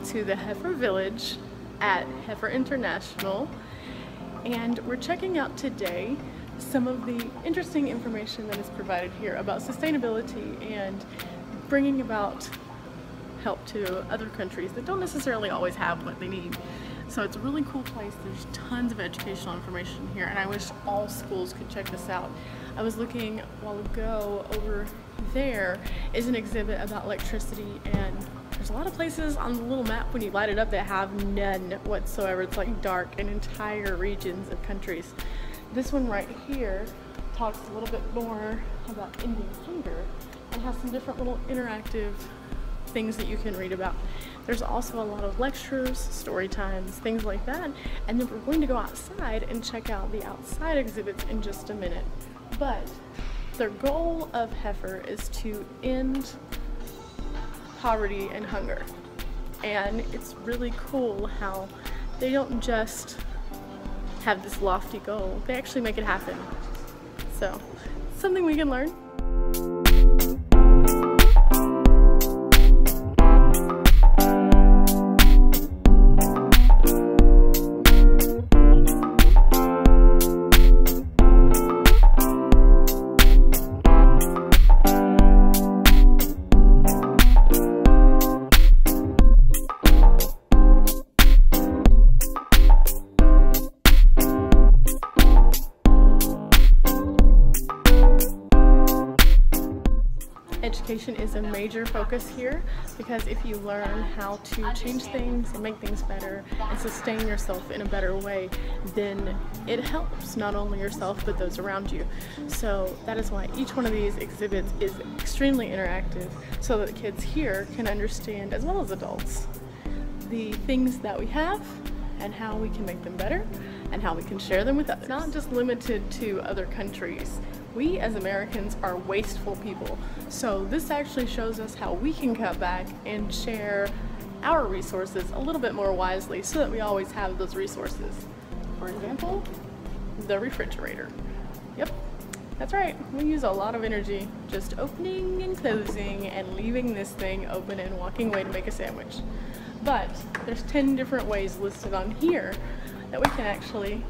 to the Heifer Village at Heifer International, and we're checking out today some of the interesting information that is provided here about sustainability and bringing about help to other countries that don't necessarily always have what they need. So it's a really cool place. There's tons of educational information here, and I wish all schools could check this out. I was looking a while ago, over there is an exhibit about electricity, and there's a lot of places on the little map when you light it up that have none whatsoever. It's like dark in entire regions of countries. This one right here talks a little bit more about ending hunger and has some different little interactive things that you can read about. There's also a lot of lectures, story times, things like that. And then we're going to go outside and check out the outside exhibits in just a minute. But the goal of Heifer is to end poverty and hunger. And it's really cool how they don't just have this lofty goal, they actually make it happen. So, something we can learn. Education is a major focus here, because if you learn how to change things and make things better and sustain yourself in a better way, then it helps not only yourself but those around you. So that is why each one of these exhibits is extremely interactive, so that kids here can understand, as well as adults, the things that we have and how we can make them better and how we can share them with others. It's not just limited to other countries. We as Americans are wasteful people, so this actually shows us how we can cut back and share our resources a little bit more wisely so that we always have those resources. For example, the refrigerator. Yep, that's right. We use a lot of energy just opening and closing and leaving this thing open and walking away to make a sandwich. But there's 10 different ways listed on here that we can actually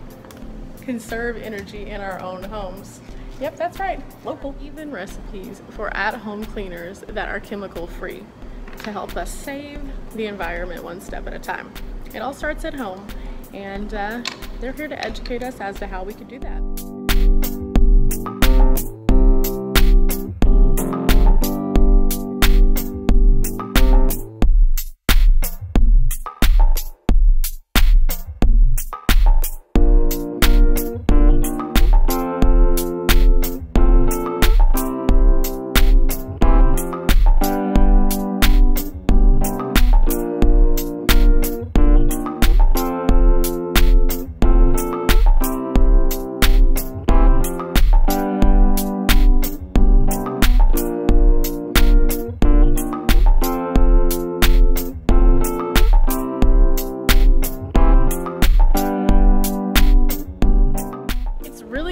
conserve energy in our own homes. Yep, that's right, local. Even recipes for at-home cleaners that are chemical-free to help us save the environment one step at a time. It all starts at home, and they're here to educate us as to how we can do that.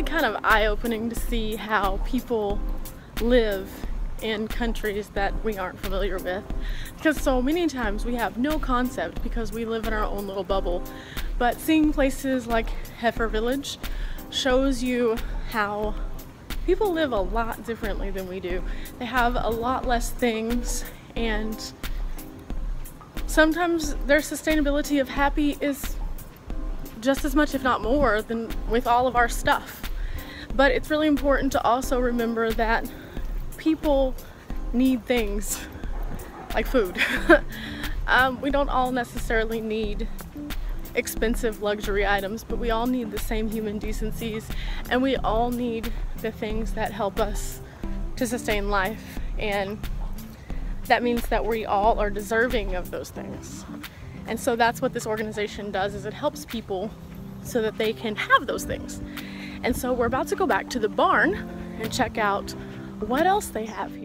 Kind of eye-opening to see how people live in countries that we aren't familiar with, because so many times we have no concept because we live in our own little bubble. But seeing places like Heifer Village shows you how people live a lot differently than we do. They have a lot less things, and sometimes their sustainability of happy is just as much, if not more, than with all of our stuff. But it's really important to also remember that people need things like food. We don't all necessarily need expensive luxury items, but we all need the same human decencies, and we all need the things that help us to sustain life. And that means that we all are deserving of those things. And so that's what this organization does, is it helps people so that they can have those things. And so we're about to go back to the barn and check out what else they have here.